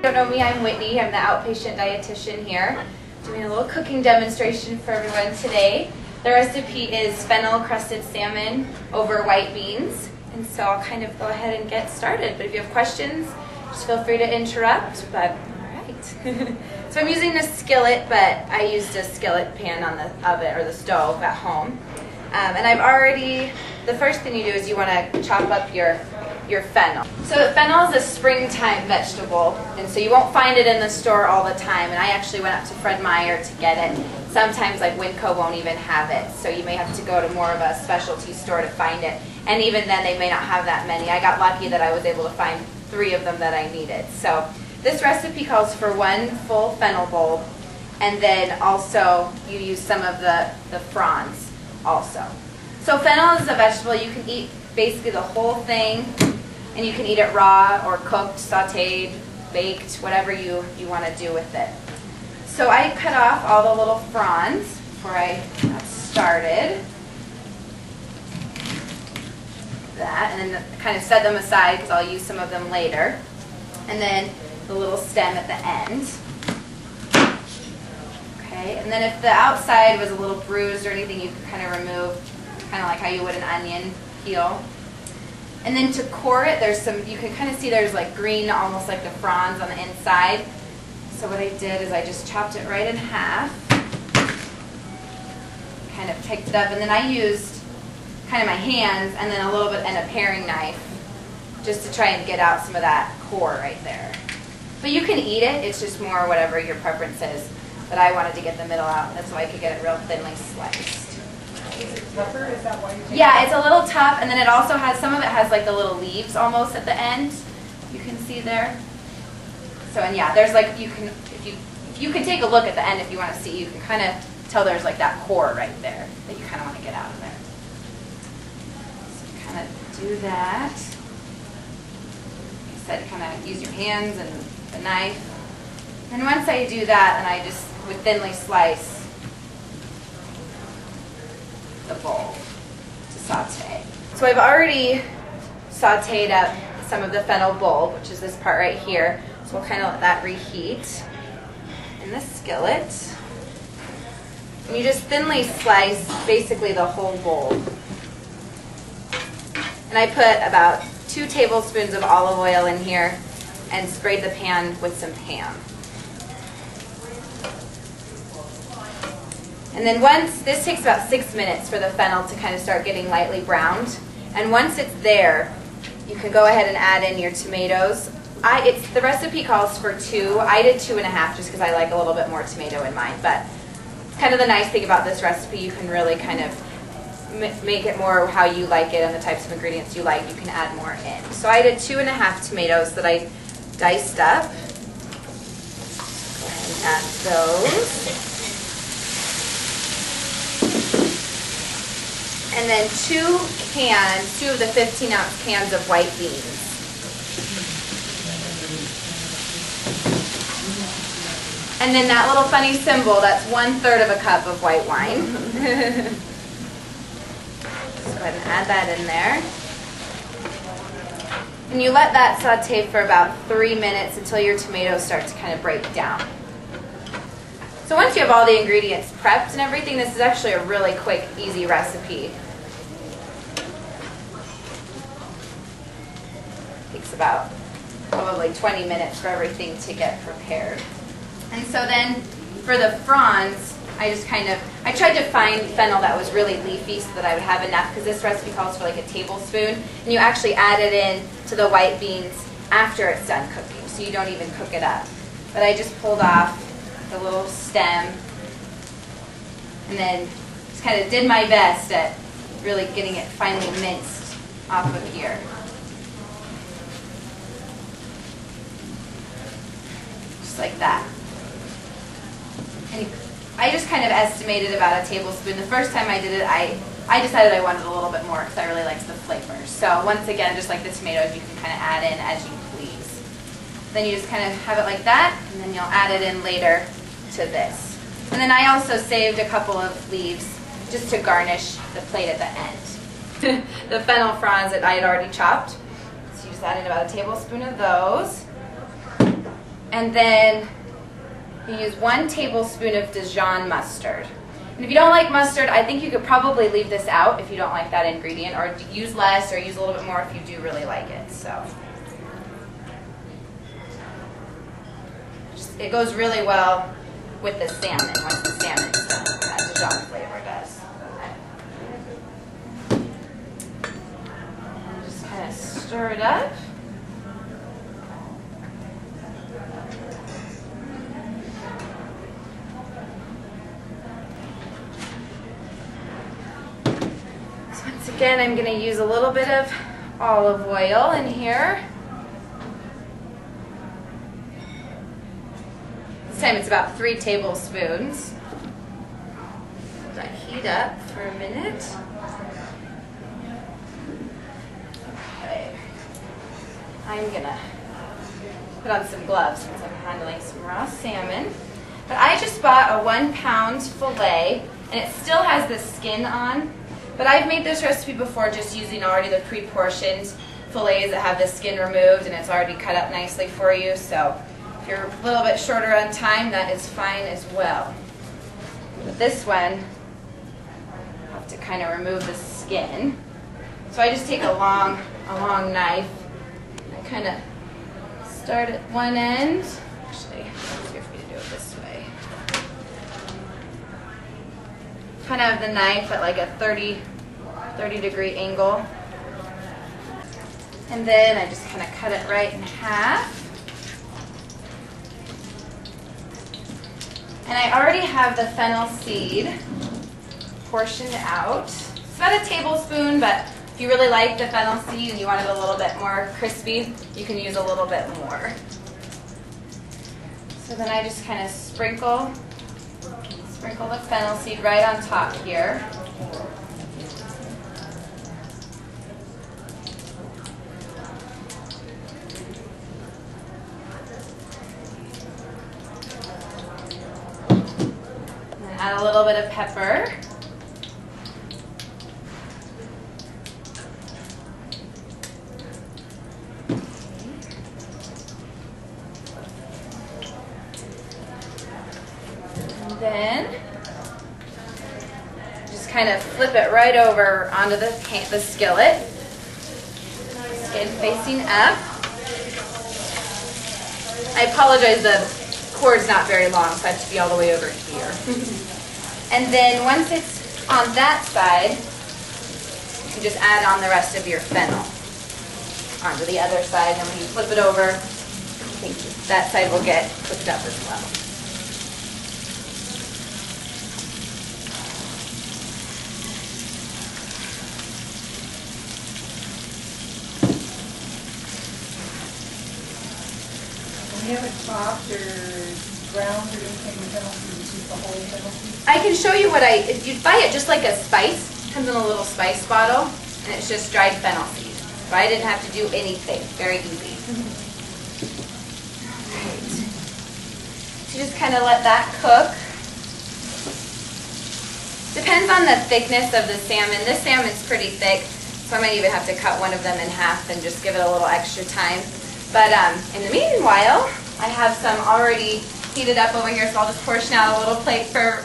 If you don't know me, I'm Whitney. I'm the outpatient dietitian here, doing a little cooking demonstration for everyone today. The recipe is fennel crusted salmon over white beans, and so I'll kind of go ahead and get started. But if you have questions, just feel free to interrupt. But all right. So I'm using a skillet, but I used a skillet pan on the oven or the stove at home. And I've already, the first thing you do is you want to chop up your fennel. So fennel is a springtime vegetable, and so you won't find it in the store all the time. And I actually went up to Fred Meyer to get it. Sometimes like Winco won't even have it, so you may have to go to more of a specialty store to find it. And even then they may not have that many. I got lucky that I was able to find 3 of them that I needed. So this recipe calls for 1 full fennel bulb, and then also you use some of the fronds also. So fennel is a vegetable. You can eat basically the whole thing, and you can eat it raw or cooked, sauteed, baked, whatever you want to do with it. So I cut off all the little fronds before I got started. That, and then kind of set them aside because I'll use some of them later. And then the little stem at the end. Okay, and then if the outside was a little bruised or anything, you could kind of remove, kind of like how you would an onion peel. And then to core it, there's some, you can kind of see there's like green, almost like the fronds on the inside. So what I did is I just chopped it right in half, kind of picked it up, and then I used kind of my hands and then a little bit and a paring knife just to try and get out some of that core right there. But you can eat it, it's just more whatever your preference is. But I wanted to get the middle out, that's why I could get it real thinly sliced. Is it tougher? Is that why you take Yeah, it's a little tough, and then it also has, some of it has like the little leaves almost at the end. You can see there. So, and yeah, there's like, if you can take a look at the end if you want to see, you can kind of tell there's like that core right there that you kind of want to get out of there. So you kind of do that. Like I said, kind of use your hands and the knife. And once I do that, and I just would thinly slice the bulb to saute. So I've already sauteed up some of the fennel bulb, which is this part right here. So we'll kind of let that reheat in the skillet. And you just thinly slice basically the whole bulb. And I put about 2 tablespoons of olive oil in here and sprayed the pan with some ham. And then this takes about 6 minutes for the fennel to kind of start getting lightly browned. And once it's there, you can go ahead and add in your tomatoes. The recipe calls for 2. I did 2.5 just because I like a little bit more tomato in mine. But it's kind of the nice thing about this recipe, you can really kind of make it more how you like it and the types of ingredients you like. You can add more in. So I did 2.5 tomatoes that I diced up. Go ahead and add those. And then 2 of the 15-ounce cans of white beans. And then that little funny symbol, that's 1/3 of a cup of white wine. Just go ahead and add that in there. And you let that saute for about 3 minutes until your tomatoes start to kind of break down. So once you have all the ingredients prepped and everything, this is actually a really quick, easy recipe. Takes about probably 20 minutes for everything to get prepared. And so then for the fronds, I tried to find fennel that was really leafy so that I would have enough, because this recipe calls for like a tablespoon, and you actually add it in to the white beans after it's done cooking, so you don't even cook it up. But I just pulled off the little stem, and then just kind of did my best at really getting it finely minced off of here. Just like that. And I just kind of estimated about a tablespoon. The first time I did it, I decided I wanted a little bit more because I really liked the flavor. So once again, just like the tomatoes, you can kind of add in as you please. Then you just kind of have it like that, and then you'll add it in later to this. And then I also saved a couple of leaves just to garnish the plate at the end. The fennel fronds that I had already chopped. So you just add in about a tablespoon of those. And then you use 1 tablespoon of Dijon mustard. And if you don't like mustard, I think you could probably leave this out if you don't like that ingredient, or use less or use a little bit more if you do really like it. So it goes really well with the salmon once the salmon's done. That Dijon flavor does. And just kind of stir it up. Again, I'm going to use a little bit of olive oil in here. This time it's about 3 tablespoons. Let that heat up for a minute. Okay. I'm going to put on some gloves since I'm handling some raw salmon. But I just bought a 1-pound fillet, and it still has the skin on. But I've made this recipe before just using already the pre-portioned fillets that have the skin removed, and it's already cut up nicely for you. So if you're a little bit shorter on time, that is fine as well. But this one, I have to kind of remove the skin. So I just take a long knife. I kind of start at one end. Actually, it's easier for me to do it this way. Kind of have the knife at like a 30-degree angle. And then I just kind of cut it right in half. And I already have the fennel seed portioned out. It's about a tablespoon, but if you really like the fennel seed and you want it a little bit more crispy, you can use a little bit more. So then I just kind of sprinkle the fennel seed right on top here. And then add a little bit of pepper. Then just kind of flip it right over onto the skillet, skin facing up. I apologize, the cord's not very long, so I have to be all the way over here. And then once it's on that side, you can just add on the rest of your fennel onto the other side, and when you flip it over, I think that side will get cooked up as well. You have it chopped or ground or anything with fennel seed, just the whole fennel seed? I can show you what if you buy it just like a spice, it comes in a little spice bottle, and it's just dried fennel seed. So I didn't have to do anything, very easy. Alright, so just kind of let that cook. Depends on the thickness of the salmon. This salmon's pretty thick, so I might even have to cut one of them in half and just give it a little extra time. But in the meanwhile, I have some already heated up over here, so I'll just portion out a little plate for